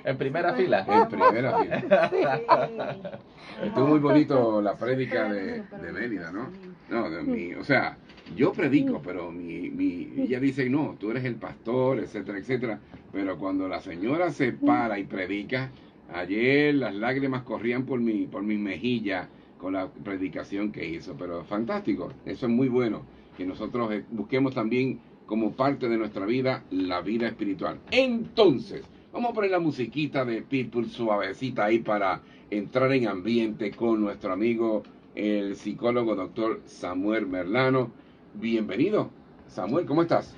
En primera fila. En primera fila. Sí. Estuvo muy bonito la prédica de Mérida, ¿no? No, o sea, yo predico, pero ella dice, no, tú eres el pastor, etcétera, etcétera. Pero cuando la señora se para y predica, ayer las lágrimas corrían por mi mejilla con la predicación que hizo. Pero fantástico, eso es muy bueno, que nosotros busquemos también como parte de nuestra vida la vida espiritual. Entonces, vamos a poner la musiquita de People suavecita ahí para entrar en ambiente con nuestro amigo el psicólogo doctor Samuel Merlano. Bienvenido, Samuel, ¿cómo estás?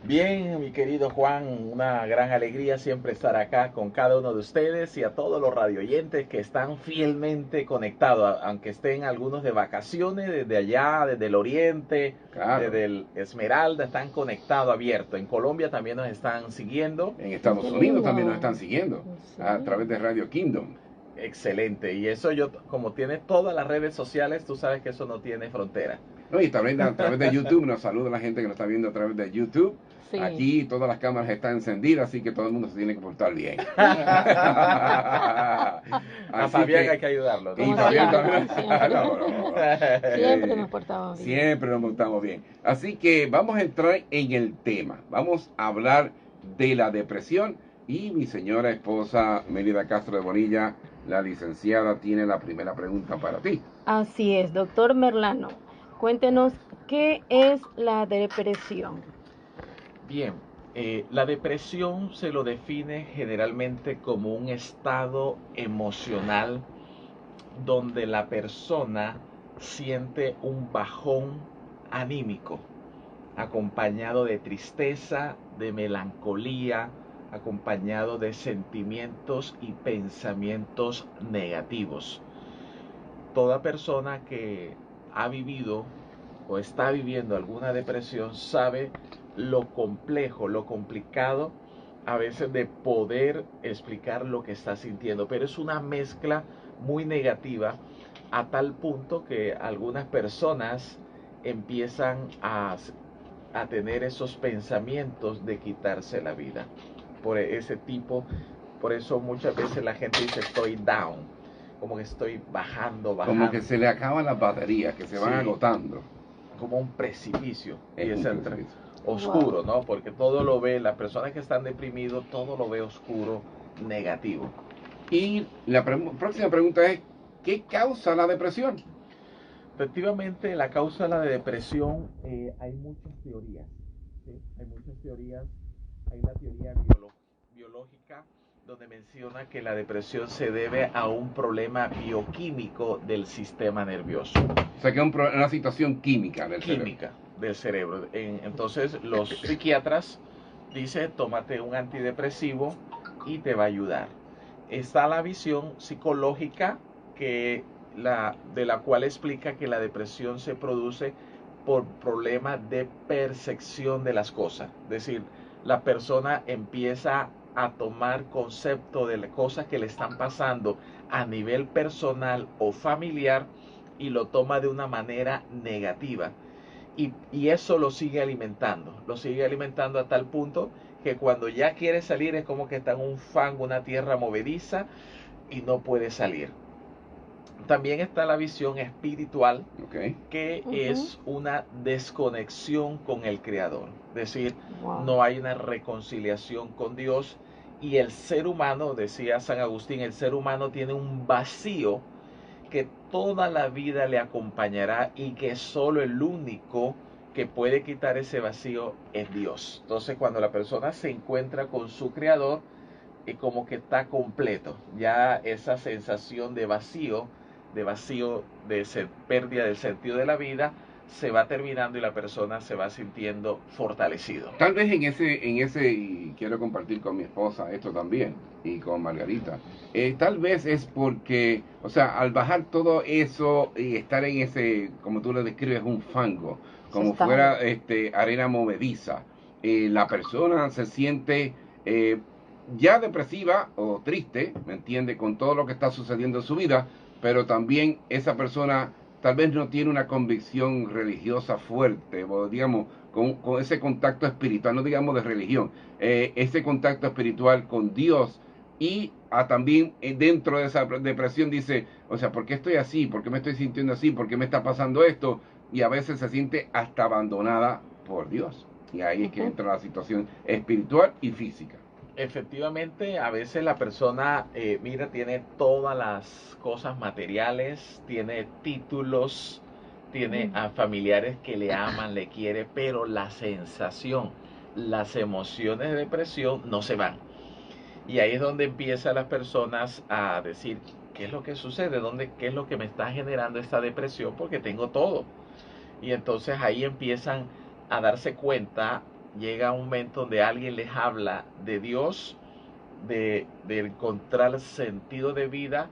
Bien, mi querido Juan, una gran alegría siempre estar acá con cada uno de ustedes y a todos los radioyentes que están fielmente conectados, aunque estén algunos de vacaciones desde allá, desde el oriente, Claro. desde el Esmeralda, están conectados, abiertos. En Colombia también nos están siguiendo. En Estados Qué Unidos lindo. también nos están siguiendo Sí. a través de Radio Kingdom. Excelente, y eso yo, como tiene todas las redes sociales, tú sabes que eso no tiene frontera. No, y también a través de YouTube, nos saluda la gente que nos está viendo a través de YouTube. Sí. Aquí todas las cámaras están encendidas, así que todo el mundo se tiene que portar bien. A Así Fabián que- hay que ayudarlo, ¿no? Y Como Fabián siempre, también. siempre. No. Siempre nos portamos bien. Siempre nos portamos bien. Así que vamos a entrar en el tema. Vamos a hablar de la depresión. Y mi señora esposa Mérida Castro de Bonilla, la licenciada, tiene la primera pregunta para ti. Así es, doctor Merlano. Cuéntenos, ¿qué es la depresión? Bien, la depresión se lo define generalmente como un estado emocional donde la persona siente un bajón anímico, acompañado de tristeza, de melancolía, acompañado de sentimientos y pensamientos negativos. Toda persona que ha vivido o está viviendo alguna depresión sabe lo complejo, lo complicado a veces de poder explicar lo que está sintiendo, pero es una mezcla muy negativa a tal punto que algunas personas empiezan a tener esos pensamientos de quitarse la vida por ese tipo. Por eso muchas veces la gente dice estoy down, como que estoy bajando. Como que se le acaban las baterías, que se van Sí. agotando. Como un precipicio. Es Y es un el precipicio. oscuro, ¿no? Porque todo lo ve, las personas que están deprimidos, todo lo ve oscuro, negativo. Y la próxima pregunta es, ¿qué causa la depresión? Efectivamente, la causa de la depresión, hay muchas teorías. ¿Sí? Hay muchas teorías. Hay la teoría biológica, donde menciona que la depresión se debe a un problema bioquímico del sistema nervioso. O sea, que es una situación química del Química del cerebro. Entonces, los psiquiatras dicen, tómate un antidepresivo y te va a ayudar. Está la visión psicológica de la cual explica que la depresión se produce por problemas de percepción de las cosas. Es decir, la persona empieza a tomar concepto de las cosas que le están pasando a nivel personal o familiar y lo toma de una manera negativa. Y eso lo sigue alimentando a tal punto que cuando ya quiere salir es como que está en un fango, una tierra movediza y no puede salir. También está la visión espiritual, cerebro. que es una desconexión con el Creador. Es decir, Wow. no hay una reconciliación con Dios y el ser humano, decía San Agustín, el ser humano tiene un vacío que toda la vida le acompañará y que solo el único que puede quitar ese vacío es Dios. Entonces, cuando la persona se encuentra con su Creador, es como que está completo. Ya esa sensación de vacío, de pérdida del sentido de la vida, se va terminando y la persona se va sintiendo fortalecido. Tal vez en ese, y quiero compartir con mi esposa esto también, y con Margarita, tal vez es porque, o sea, al bajar todo eso y estar en ese, como tú lo describes, un fango, como Está. fuera arena movediza, la persona se siente ya depresiva o triste, ¿me entiende? Con todo lo que está sucediendo en su vida, pero también esa persona tal vez no tiene una convicción religiosa fuerte, o digamos, con ese contacto espiritual, no digamos de religión, ese contacto espiritual con Dios, y también dentro de esa depresión dice, o sea, ¿por qué estoy así? ¿Por qué me estoy sintiendo así? ¿Por qué me está pasando esto? Y a veces se siente hasta abandonada por Dios. Y ahí es que entra la situación espiritual y física. Efectivamente, a veces la persona, mira, tiene todas las cosas materiales, tiene títulos, tiene a familiares que le aman, le quiere, pero la sensación, las emociones de depresión no se van. Y ahí es donde empiezan las personas a decir, ¿qué es lo que sucede? ¿Qué es lo que me está generando esta depresión? Porque tengo todo. Y entonces ahí empiezan a darse cuenta, llega un momento donde alguien les habla de Dios, de encontrar sentido de vida,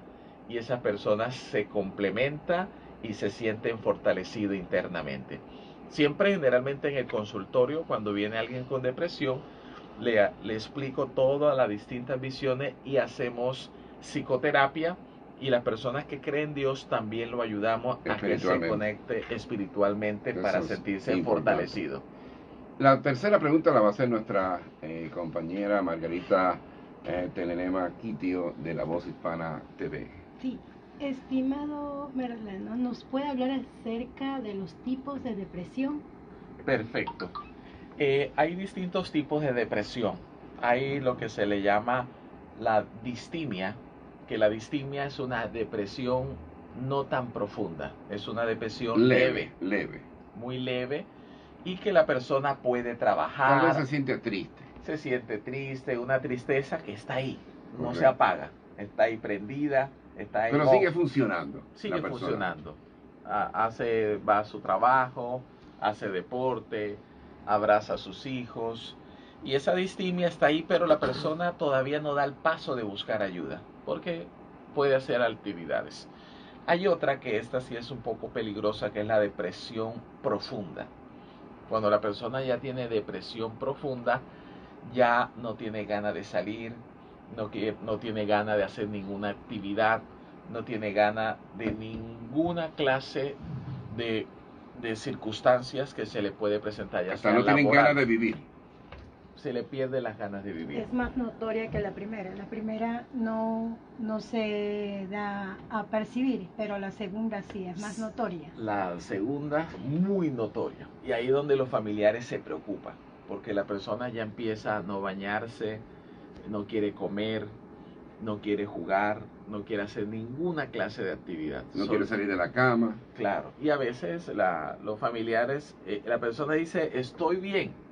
y esas personas se complementan y se sienten fortalecidos internamente. Siempre generalmente en el consultorio, cuando viene alguien con depresión, le explico todas las distintas visiones y hacemos psicoterapia, y las personas que creen en Dios también lo ayudamos a que se conecte espiritualmente para sentirse fortalecido. La tercera pregunta la va a hacer nuestra compañera Margarita Telenema Quitio de La Voz Hispana TV. Sí, estimado Merlano, ¿nos puede hablar acerca de los tipos de depresión? Perfecto. Hay distintos tipos de depresión. Hay lo que se le llama la distimia, que la distimia es una depresión no tan profunda, es una depresión leve, muy leve, y que la persona puede trabajar. Tal vez se siente triste. Se siente triste, una tristeza que está ahí, no se apaga, está ahí prendida, está ahí. Pero sigue funcionando. Sigue funcionando. Va a su trabajo, hace deporte, abraza a sus hijos, y esa distimia está ahí, pero la persona todavía no da el paso de buscar ayuda, porque puede hacer actividades. Hay otra que esta sí es un poco peligrosa, que es la depresión profunda. Cuando la persona ya tiene depresión profunda, ya no tiene ganas de salir, no tiene ganas de hacer ninguna actividad, no tiene ganas de ninguna clase de circunstancias que se le puede presentar. Hasta no tienen ganas de vivir. Se le pierde las ganas de vivir. Es más notoria que la primera. La primera no se da a percibir, pero la segunda sí es más notoria. La segunda muy notoria. Y ahí es donde los familiares se preocupan, porque la persona ya empieza a no bañarse, no quiere comer, no quiere jugar, no quiere hacer ninguna clase de actividad. No quiere salir de la cama. Claro. Y a veces los familiares, la persona dice, estoy bien,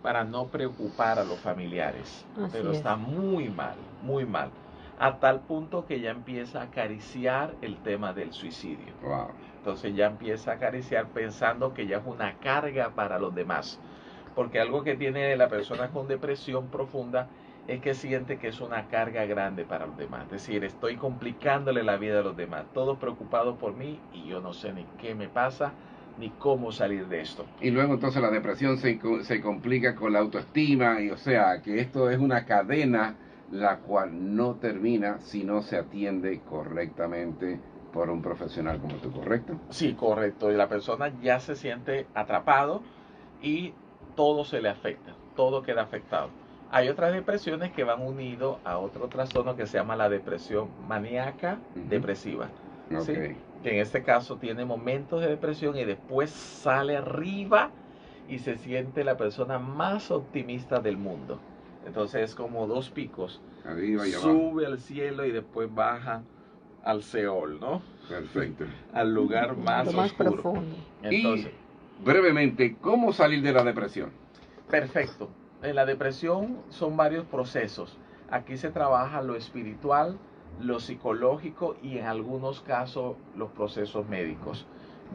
para no preocupar a los familiares. Pero está muy mal, muy mal. A tal punto que ya empieza a acariciar el tema del suicidio. Wow. Entonces ya empieza a acariciar pensando que ya es una carga para los demás. Porque algo que tiene la persona con depresión profunda es que siente que es una carga grande para los demás. Es decir, estoy complicándole la vida a los demás. Todos preocupados por mí y yo no sé ni qué me pasa, ni cómo salir de esto. Y luego entonces la depresión se complica con la autoestima, y o sea, que esto es una cadena la cual no termina si no se atiende correctamente por un profesional como tú, ¿correcto? Sí, correcto. Y la persona ya se siente atrapado y todo se le afecta, todo queda afectado. Hay otras depresiones que van unidos a otro trastorno que se llama la depresión maníaca depresiva. ¿Sí? Que en este caso tiene momentos de depresión y después sale arriba y se siente la persona más optimista del mundo. Entonces es como dos picos. Arriba y sube al cielo y después baja al Seol, ¿no? Perfecto. Al lugar más oscuro. Profundo. Entonces, y brevemente, ¿cómo salir de la depresión? Perfecto. En la depresión son varios procesos. Aquí se trabaja lo espiritual, lo psicológico y en algunos casos los procesos médicos.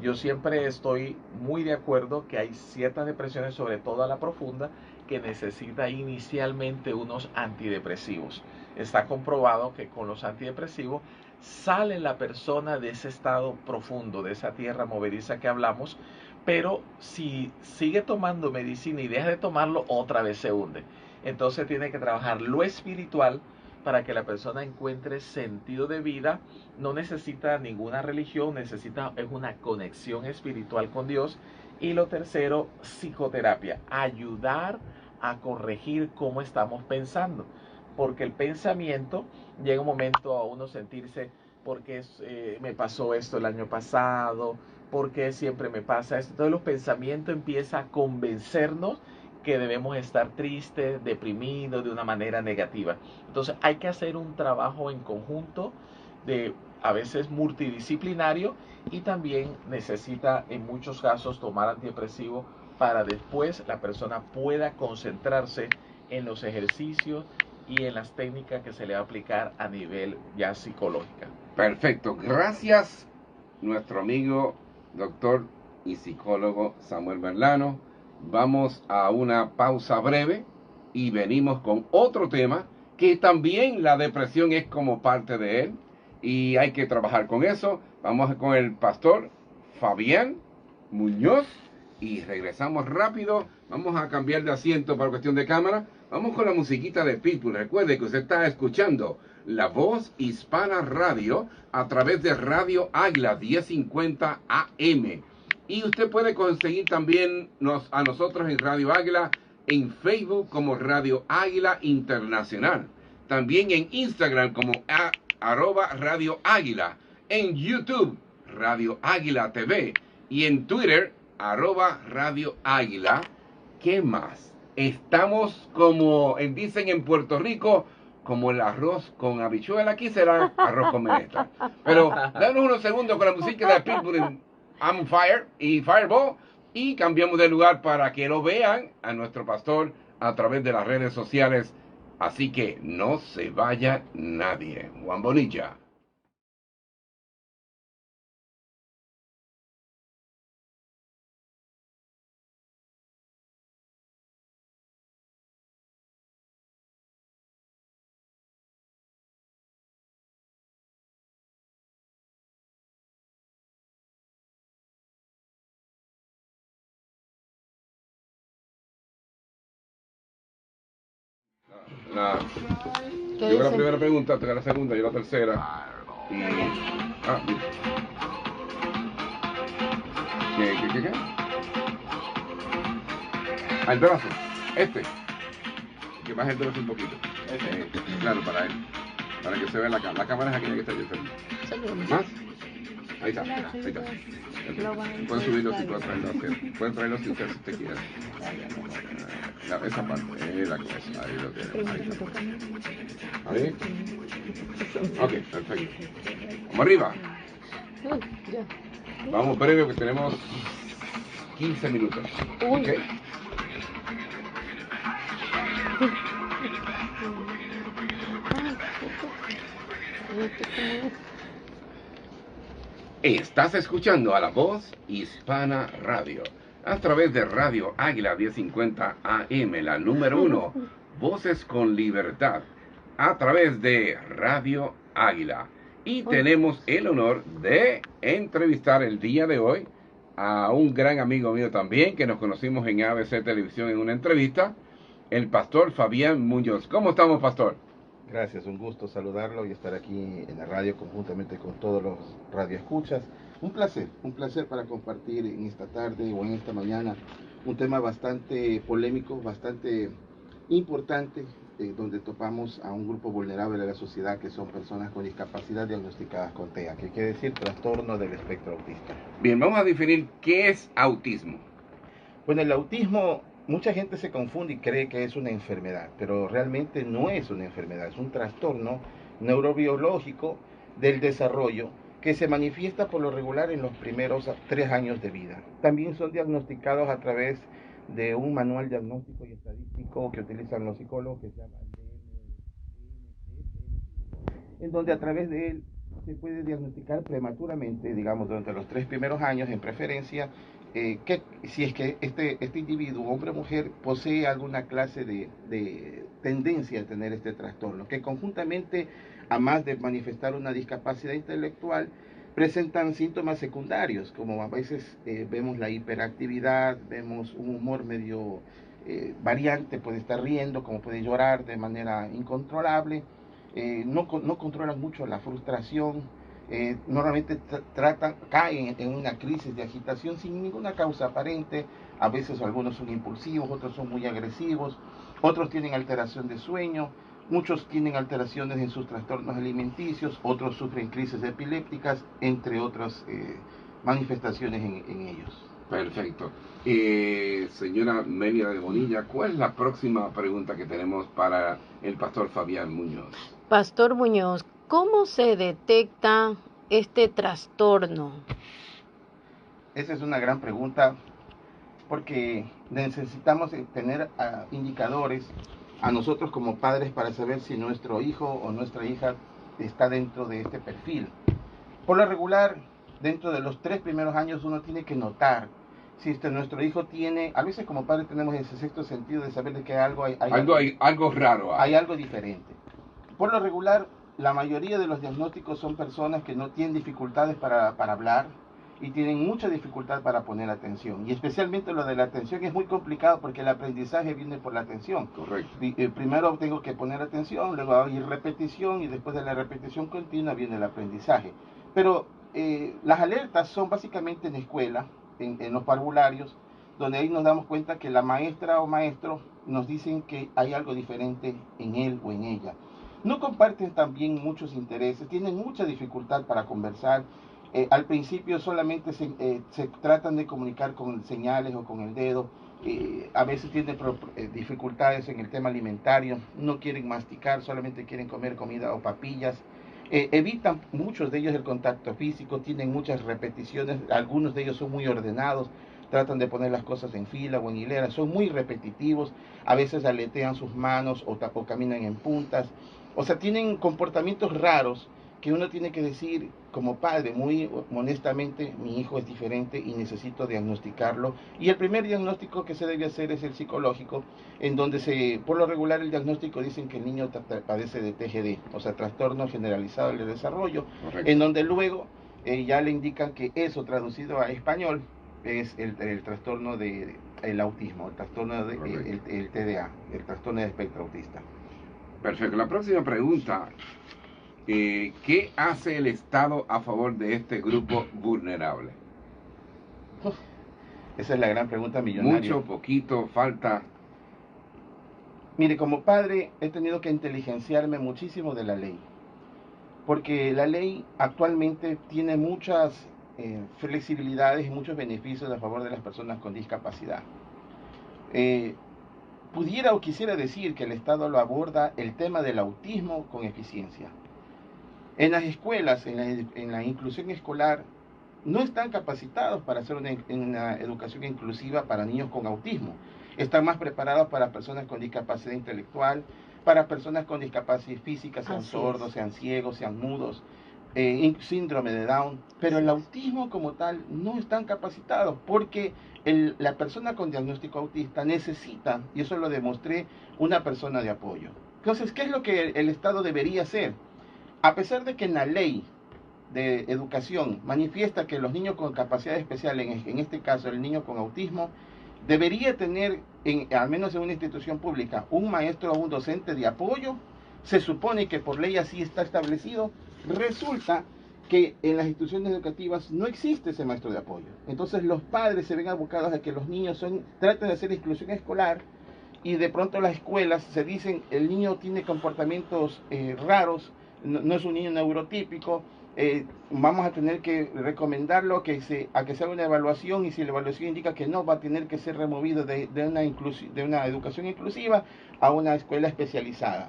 Yo siempre estoy muy de acuerdo que hay ciertas depresiones, sobre todo la profunda, que necesita inicialmente unos antidepresivos. Está comprobado que con los antidepresivos sale la persona de ese estado profundo, de esa tierra movediza que hablamos, pero si sigue tomando medicina y deja de tomarlo, otra vez se hunde. Entonces tiene que trabajar lo espiritual para que la persona encuentre sentido de vida. No necesita ninguna religión, necesita es una conexión espiritual con Dios. Y lo tercero, psicoterapia, ayudar a corregir cómo estamos pensando, porque el pensamiento llega un momento a uno sentirse, porque me pasó esto el año pasado, porque siempre me pasa esto. Entonces los pensamientos empiezan a convencernos que debemos estar tristes, deprimidos de una manera negativa. Entonces hay que hacer un trabajo en conjunto, de a veces multidisciplinario, y también necesita en muchos casos tomar antidepresivos para después la persona pueda concentrarse en los ejercicios y en las técnicas que se le va a aplicar a nivel ya psicológica. Perfecto, gracias nuestro amigo doctor y psicólogo Samuel Merlano. Vamos a una pausa breve y venimos con otro tema que también la depresión es como parte de él y hay que trabajar con eso. Vamos con el pastor Fabián Muñoz y regresamos rápido. Vamos a cambiar de asiento para cuestión de cámara. Vamos con la musiquita de Pitbull. Recuerde que usted está escuchando La Voz Hispana Radio a través de Radio Águila 1050 AM. Y usted puede conseguir también a nosotros en Radio Águila en Facebook como Radio Águila Internacional. También en Instagram como @Radio Águila. En YouTube Radio Águila TV. Y en Twitter @Radio Águila. ¿Qué más? Estamos como dicen en Puerto Rico, como el arroz con habichuela. Aquí será arroz con menestra. Pero danos unos segundos con la música de Pitbull en I'm Fire y Fireball y cambiamos de lugar para que lo vean a nuestro pastor a través de las redes sociales. Así que no se vaya nadie. Juan Bonilla. Yo la primera pregunta, tú la segunda, yo la tercera. Y. ¿Qué? El brazo. Que baje el brazo un poquito. Claro, para él. Para que se vea la cámara. La cámara es aquella que está ahí. ¿Más? Ahí está. Pueden subirlo si pueden traerlo así. Pueden traerlo si usted quiere. Esa parte, la cosa, ahí lo tiene. Ahí. Ok, perfecto. Vamos arriba. Vamos breve que tenemos 15 minutos. Okay. Estás escuchando a La Voz Hispana Radio a través de Radio Águila 1050 AM, la número 1, Voces con Libertad, a través de Radio Águila. Y tenemos el honor de entrevistar el día de hoy a un gran amigo mío también, que nos conocimos en ABC Televisión en una entrevista, el pastor Fabián Muñoz. ¿Cómo estamos, pastor? Gracias, un gusto saludarlo y estar aquí en la radio conjuntamente con todos los radioescuchas. Un placer para compartir en esta tarde o en esta mañana un tema bastante polémico, bastante importante, donde topamos a un grupo vulnerable de la sociedad que son personas con discapacidad diagnosticadas con TEA, que quiere decir trastorno del espectro autista. Bien, vamos a definir qué es autismo. Bueno, el autismo, mucha gente se confunde y cree que es una enfermedad, pero realmente no es una enfermedad, es un trastorno neurobiológico del desarrollo que se manifiesta por lo regular en los primeros 3 años de vida. También son diagnosticados a través de un manual diagnóstico y estadístico que utilizan los psicólogos, que se llama en donde a través de él se puede diagnosticar prematuramente, digamos, durante los 3 primeros años, en preferencia, que si es que este individuo, hombre o mujer, posee alguna clase de tendencia a tener este trastorno, que conjuntamente, a más de manifestar una discapacidad intelectual, presentan síntomas secundarios, como a veces vemos la hiperactividad, vemos un humor medio variante, puede estar riendo, como puede llorar de manera incontrolable, no controlan mucho la frustración, normalmente caen en una crisis de agitación sin ninguna causa aparente. A veces algunos son impulsivos, otros son muy agresivos, otros tienen alteración de sueño, muchos tienen alteraciones en sus trastornos alimenticios, otros sufren crisis epilépticas, entre otras manifestaciones en ellos. Perfecto. Señora Mélida de Bonilla, ¿cuál es la próxima pregunta que tenemos para el pastor Fabián Muñoz? Pastor Muñoz, ¿cómo se detecta este trastorno? Esa es una gran pregunta, porque necesitamos tener indicadores a nosotros como padres para saber si nuestro hijo o nuestra hija está dentro de este perfil. Por lo regular, dentro de los 3 primeros años uno tiene que notar si nuestro hijo tiene, a veces como padres tenemos ese sexto sentido de saber de que algo algo raro hay algo diferente. Por lo regular, la mayoría de los diagnósticos son personas que no tienen dificultades para hablar y tienen mucha dificultad para poner atención. Y especialmente lo de la atención es muy complicado porque el aprendizaje viene por la atención. Correcto. Primero tengo que poner atención, luego hay repetición y después de la repetición continua viene el aprendizaje. Pero las alertas son básicamente en escuela, en los parvularios, donde ahí nos damos cuenta que la maestra o maestro nos dicen que hay algo diferente en él o en ella. No comparten también muchos intereses, tienen mucha dificultad para conversar. Al principio solamente se tratan de comunicar con señales o con el dedo. A veces tienen dificultades en el tema alimentario, no quieren masticar, solamente quieren comer comida o papillas. Evitan muchos de ellos el contacto físico, tienen muchas repeticiones, algunos de ellos son muy ordenados, tratan de poner las cosas en fila o en hilera, son muy repetitivos, a veces aletean sus manos o caminan en puntas. O sea, tienen comportamientos raros que uno tiene que decir como padre, muy honestamente, mi hijo es diferente y necesito diagnosticarlo. Y el primer diagnóstico que se debe hacer es el psicológico, en donde por lo regular el diagnóstico dicen que el niño padece de TGD, o sea, trastorno generalizado del desarrollo. Correcto. En donde luego ya le indican que eso traducido a español es el trastorno del autismo, el trastorno el TDA, el trastorno de espectro autista. Perfecto. La próxima pregunta, ¿qué hace el Estado a favor de este grupo vulnerable? Esa es la gran pregunta millonaria. Mucho, poquito, falta. Mire, como padre he tenido que inteligenciarme muchísimo de la ley, porque la ley actualmente tiene muchas flexibilidades y muchos beneficios a favor de las personas con discapacidad. Pudiera o quisiera decir que el Estado lo aborda el tema del autismo con eficiencia. En las escuelas, en la inclusión escolar, no están capacitados para hacer una educación inclusiva para niños con autismo. Están más preparados para personas con discapacidad intelectual, para personas con discapacidad física, sean sordos, sean ciegos, sean mudos, síndrome de Down. Pero el autismo como tal no están capacitados porque la persona con diagnóstico autista necesita, y eso lo demostré, una persona de apoyo. Entonces, ¿qué es lo que el Estado debería hacer? A pesar de que en la ley de educación manifiesta que los niños con capacidad especial, en este caso el niño con autismo, debería tener, al menos en una institución pública, un maestro o un docente de apoyo, se supone que por ley así está establecido, resulta que en las instituciones educativas no existe ese maestro de apoyo. Entonces los padres se ven abocados a que los niños traten de hacer inclusión escolar y de pronto las escuelas se dicen el niño tiene comportamientos raros, no es un niño neurotípico, vamos a tener que recomendarlo a que se haga una evaluación y si la evaluación indica que no, va a tener que ser removido de una educación inclusiva a una escuela especializada.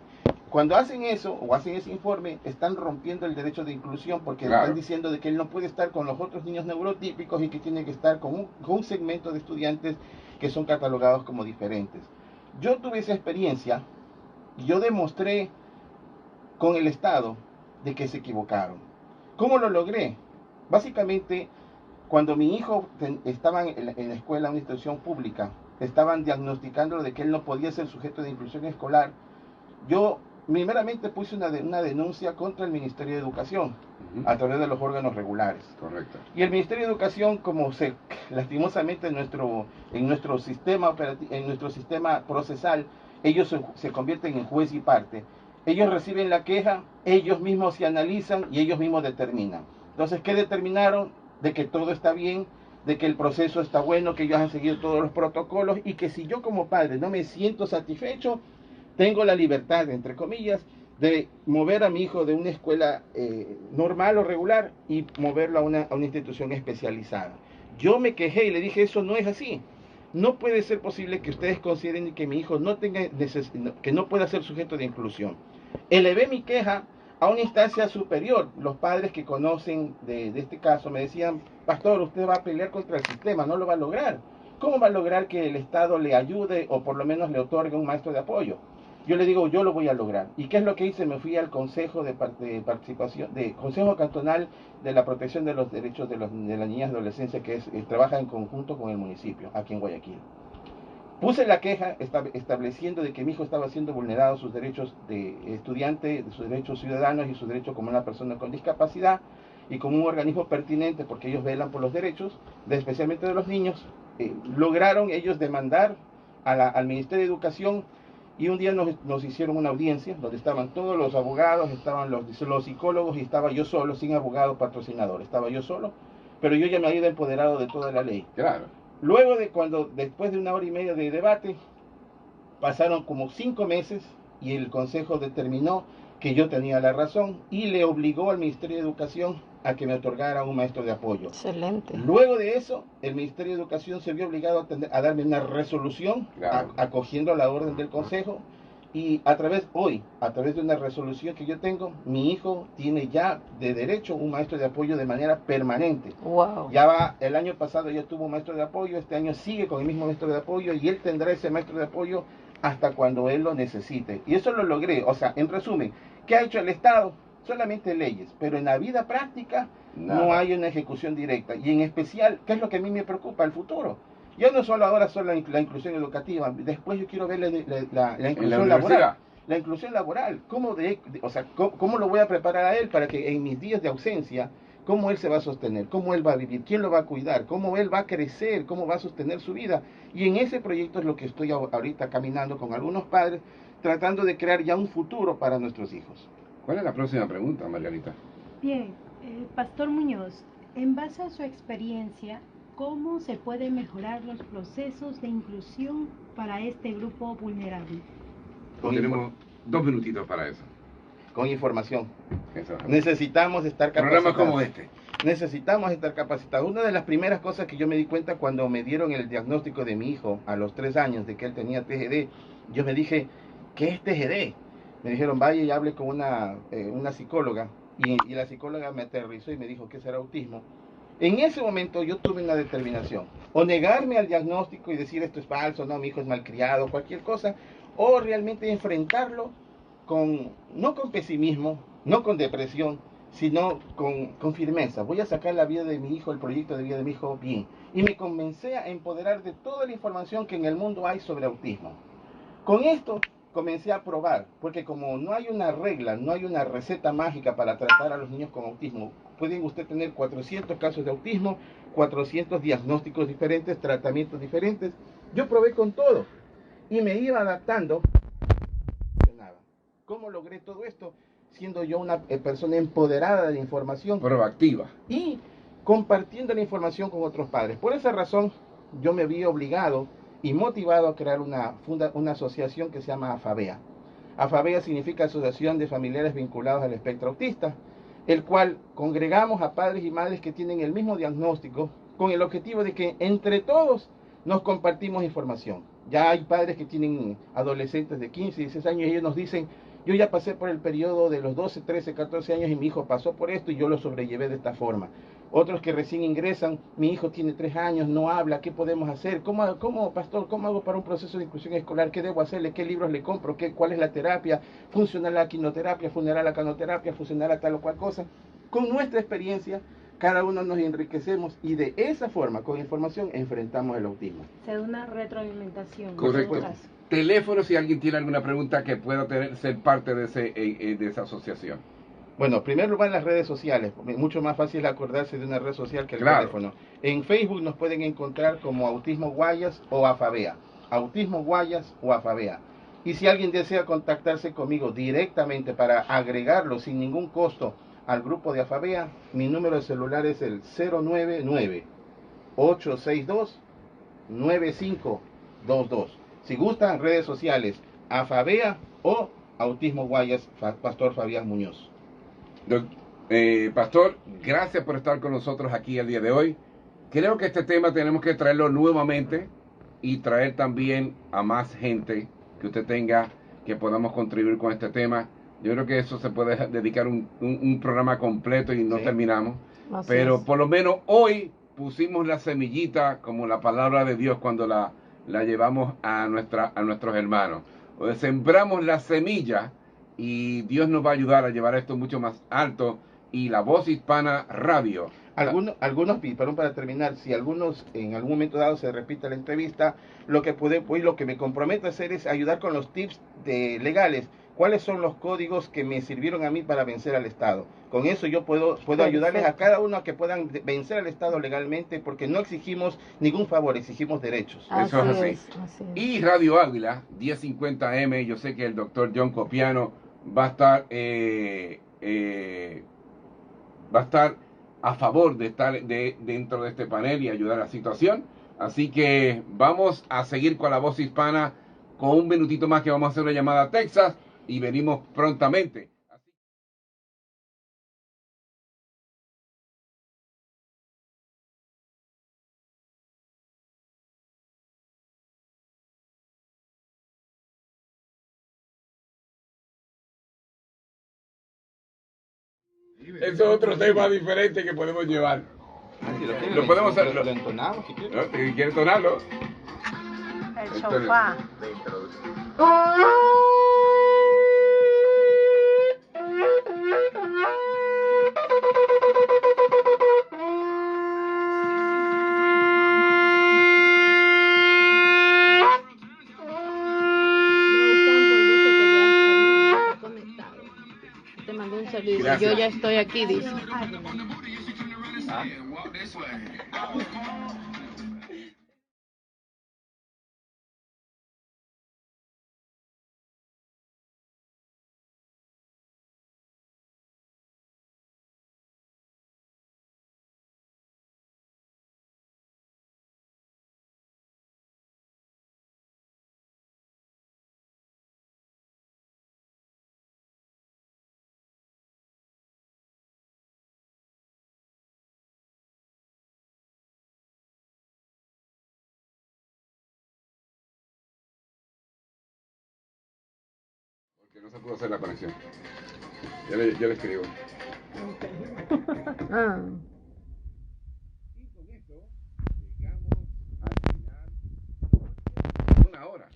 Cuando hacen eso o hacen ese informe, están rompiendo el derecho de inclusión porque claro, están diciendo de que él no puede estar con los otros niños neurotípicos y que tiene que estar con un segmento de estudiantes que son catalogados como diferentes. Yo tuve esa experiencia y yo demostré con el Estado de que se equivocaron. ¿Cómo lo logré? Básicamente, cuando mi hijo estaba en la escuela, una institución pública, estaban diagnosticándolo de que él no podía ser sujeto de inclusión escolar, yo primeramente puse una denuncia contra el Ministerio de Educación a través de los órganos regulares. Correcto. Y el Ministerio de Educación, como lastimosamente en nuestro sistema procesal, ellos se convierten en juez y parte. Ellos reciben la queja, ellos mismos se analizan y ellos mismos determinan. Entonces, ¿qué determinaron? De que todo está bien, de que el proceso está bueno, que ellos han seguido todos los protocolos y que si yo como padre no me siento satisfecho, tengo la libertad, entre comillas, de mover a mi hijo de una escuela normal o regular y moverlo a una institución especializada. Yo me quejé y le dije, eso no es así. No puede ser posible que ustedes consideren que mi hijo no tenga que no pueda ser sujeto de inclusión. Elevé mi queja a una instancia superior. Los padres que conocen de este caso me decían, pastor, usted va a pelear contra el sistema, no lo va a lograr. ¿Cómo va a lograr que el Estado le ayude o por lo menos le otorgue un maestro de apoyo? Yo le digo, yo lo voy a lograr. ¿Y qué es lo que hice? Me fui al Consejo de Participación, Consejo Cantonal de la Protección de los Derechos de las Niñas y Adolescencia, que trabaja en conjunto con el municipio, aquí en Guayaquil. Puse la queja estableciendo de que mi hijo estaba siendo vulnerado sus derechos de estudiante, sus derechos ciudadanos y sus derechos como una persona con discapacidad, y como un organismo pertinente, porque ellos velan por los derechos, especialmente de los niños. Lograron ellos demandar al Ministerio de Educación, y un día nos hicieron una audiencia donde estaban todos los abogados, estaban los psicólogos y estaba yo solo, sin abogado patrocinador, estaba yo solo, pero yo ya me había empoderado de toda la ley. Claro. Luego después de 1 hora y media de debate, pasaron como 5 meses y el Consejo determinó que yo tenía la razón y le obligó al Ministerio de Educación a que me otorgara un maestro de apoyo. Excelente. Luego de eso, el Ministerio de Educación se vio obligado a darme una resolución, claro, acogiendo la orden del Consejo, y a través de una resolución que yo tengo, mi hijo tiene ya de derecho un maestro de apoyo de manera permanente. Wow. El año pasado ya tuvo un maestro de apoyo, este año sigue con el mismo maestro de apoyo y él tendrá ese maestro de apoyo hasta cuando él lo necesite. Y eso lo logré. O sea, en resumen, ¿qué ha hecho el Estado? Solamente leyes, pero en la vida práctica no hay una ejecución directa. Y en especial, ¿qué es lo que a mí me preocupa? El futuro. Yo no solo ahora solo la inclusión educativa, después yo quiero ver la inclusión laboral. La inclusión laboral, ¿cómo lo voy a preparar a él para que en mis días de ausencia, cómo él se va a sostener, cómo él va a vivir, quién lo va a cuidar, cómo él va a crecer, cómo va a sostener su vida? Y en ese proyecto es lo que estoy ahorita caminando con algunos padres, tratando de crear ya un futuro para nuestros hijos. ¿Cuál es la próxima pregunta, Margarita? Bien, Pastor Muñoz, en base a su experiencia, ¿cómo se pueden mejorar los procesos de inclusión para este grupo vulnerable? Tenemos 2 minutitos para eso. Con información. Eso. Necesitamos estar capacitados. Programas como este. Necesitamos estar capacitados. Una de las primeras cosas que yo me di cuenta cuando me dieron el diagnóstico de mi hijo a los 3 años de que él tenía TGD, yo me dije, ¿qué es TGD? Me dijeron, vaya y hable con una psicóloga. Y la psicóloga me aterrizó y me dijo, ¿qué será autismo? En ese momento yo tuve una determinación, o negarme al diagnóstico y decir esto es falso, no, mi hijo es malcriado, cualquier cosa, o realmente enfrentarlo no con pesimismo, no con depresión, sino con firmeza. Voy a sacar la vida de mi hijo, el proyecto de vida de mi hijo bien. Y me comencé a empoderar de toda la información que en el mundo hay sobre autismo. Con esto comencé a probar, porque como no hay una regla, no hay una receta mágica para tratar a los niños con autismo, pueden usted tener 400 casos de autismo, 400 diagnósticos diferentes, tratamientos diferentes. Yo probé con todo y me iba adaptando. ¿Cómo logré todo esto? Siendo yo una persona empoderada de la información. Proactiva. Y compartiendo la información con otros padres. Por esa razón, yo me vi obligado y motivado a crear una asociación que se llama AFABEA. AFABEA significa Asociación de Familiares Vinculados al Espectro Autista, el cual congregamos a padres y madres que tienen el mismo diagnóstico con el objetivo de que entre todos nos compartimos información. Ya hay padres que tienen adolescentes de 15, 16 años y ellos nos dicen, yo ya pasé por el periodo de los 12, 13, 14 años y mi hijo pasó por esto y yo lo sobrellevé de esta forma. Otros que recién ingresan, mi hijo tiene 3 años, no habla, ¿qué podemos hacer? ¿Cómo, pastor, cómo hago para un proceso de inclusión escolar? ¿Qué debo hacerle? ¿Qué libros le compro? ¿Cuál es la terapia? ¿Funcionará la quinoterapia? ¿Funcionará la canoterapia? ¿Funcionará tal o cual cosa? Con nuestra experiencia, cada uno nos enriquecemos y de esa forma, con información, enfrentamos el autismo. Se da una retroalimentación. Correcto. Teléfono si alguien tiene alguna pregunta que pueda ser parte de esa asociación. Bueno, primero lugar las redes sociales, mucho más fácil acordarse de una red social que el teléfono. En Facebook nos pueden encontrar como Autismo Guayas o AFABEA. Autismo Guayas o AFABEA. Y si alguien desea contactarse conmigo directamente para agregarlo sin ningún costo al grupo de Afavea, mi número de celular es el 099-862-9522. Si gustan, redes sociales, Afavea o Autismo Guayas, Pastor Fabián Muñoz. Pastor, gracias por estar con nosotros aquí el día de hoy. Creo que este tema tenemos que traerlo nuevamente y traer también a más gente que usted tenga, que podamos contribuir con este tema. Yo creo que eso se puede dedicar un programa completo y no terminamos. Así Pero es. por lo menos hoy pusimos la semillita como la palabra de Dios cuando la llevamos a nuestros hermanos. O sea, sembramos la semilla y Dios nos va a ayudar a llevar esto mucho más alto. Y La Voz Hispana Radio. Algunos, perdón, para terminar, si algunos en algún momento dado se repite la entrevista, lo que me comprometo a hacer es ayudar con los tips legales. ¿Cuáles son los códigos que me sirvieron a mí para vencer al Estado? Con eso yo puedo ayudarles a cada uno a que puedan vencer al Estado legalmente, porque no exigimos ningún favor, exigimos derechos. Eso es así. Así es. Y Radio Águila, 1050M, yo sé que el doctor John Copiano va a estar a favor de estar dentro de este panel y ayudar a la situación. Así que vamos a seguir con La Voz Hispana con un minutito más, que vamos a hacer una llamada a Texas y venimos prontamente. Eso es otro tema diferente que podemos llevar. Lo podemos hacer. Lo entonamos si quieres. ¿No? ¿Quieres tonarlo? El sofá. Te mandé un saludo. Gracias. Yo ya estoy aquí, dice. Porque no se pudo hacer la conexión. Yo le escribo. Ah. Y con esto llegamos al final. Una hora.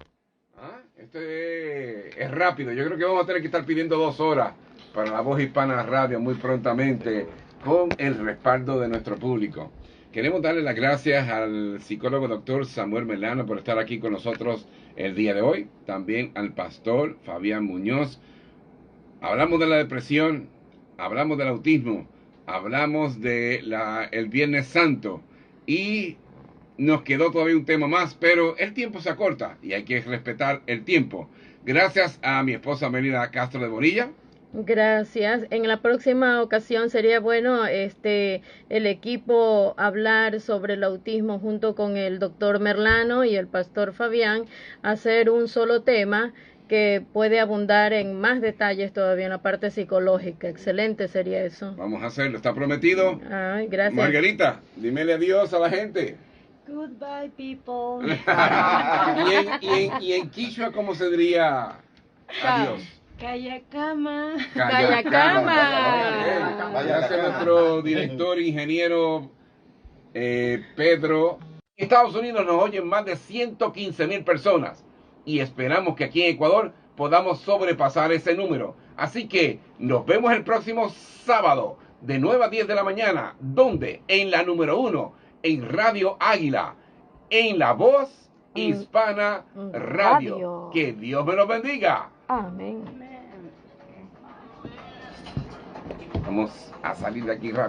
Esto es rápido. Yo creo que vamos a tener que estar pidiendo 2 horas para La Voz Hispana Radio muy prontamente, con el respaldo de nuestro público. Queremos darle las gracias al psicólogo doctor Samuel Melano por estar aquí con nosotros el día de hoy. También al pastor Fabián Muñoz. Hablamos de la depresión, hablamos del autismo, hablamos de el Viernes Santo y nos quedó todavía un tema más, pero el tiempo se acorta y hay que respetar el tiempo. Gracias a mi esposa Melina Castro de Bonilla. Gracias. En la próxima ocasión sería bueno el equipo hablar sobre el autismo junto con el doctor Merlano y el pastor Fabián, hacer un solo tema que puede abundar en más detalles todavía en la parte psicológica. Excelente sería eso. Vamos a hacerlo, está prometido. Ay, gracias. Margarita, dímele adiós a la gente. Goodbye, people. y en Quichua, ¿cómo se diría adiós? Kayakama. Kayakama. Gracias a nuestro director, ingeniero Pedro. En Estados Unidos nos oyen más de 115,000 personas y esperamos que aquí en Ecuador podamos sobrepasar ese número. Así que nos vemos el próximo sábado de 9 a 10 de la mañana. ¿Dónde? En la número 1, en Radio Águila, en La Voz Hispana Radio. Que Dios me los bendiga. Amén. Vamos a salir de aquí rápido.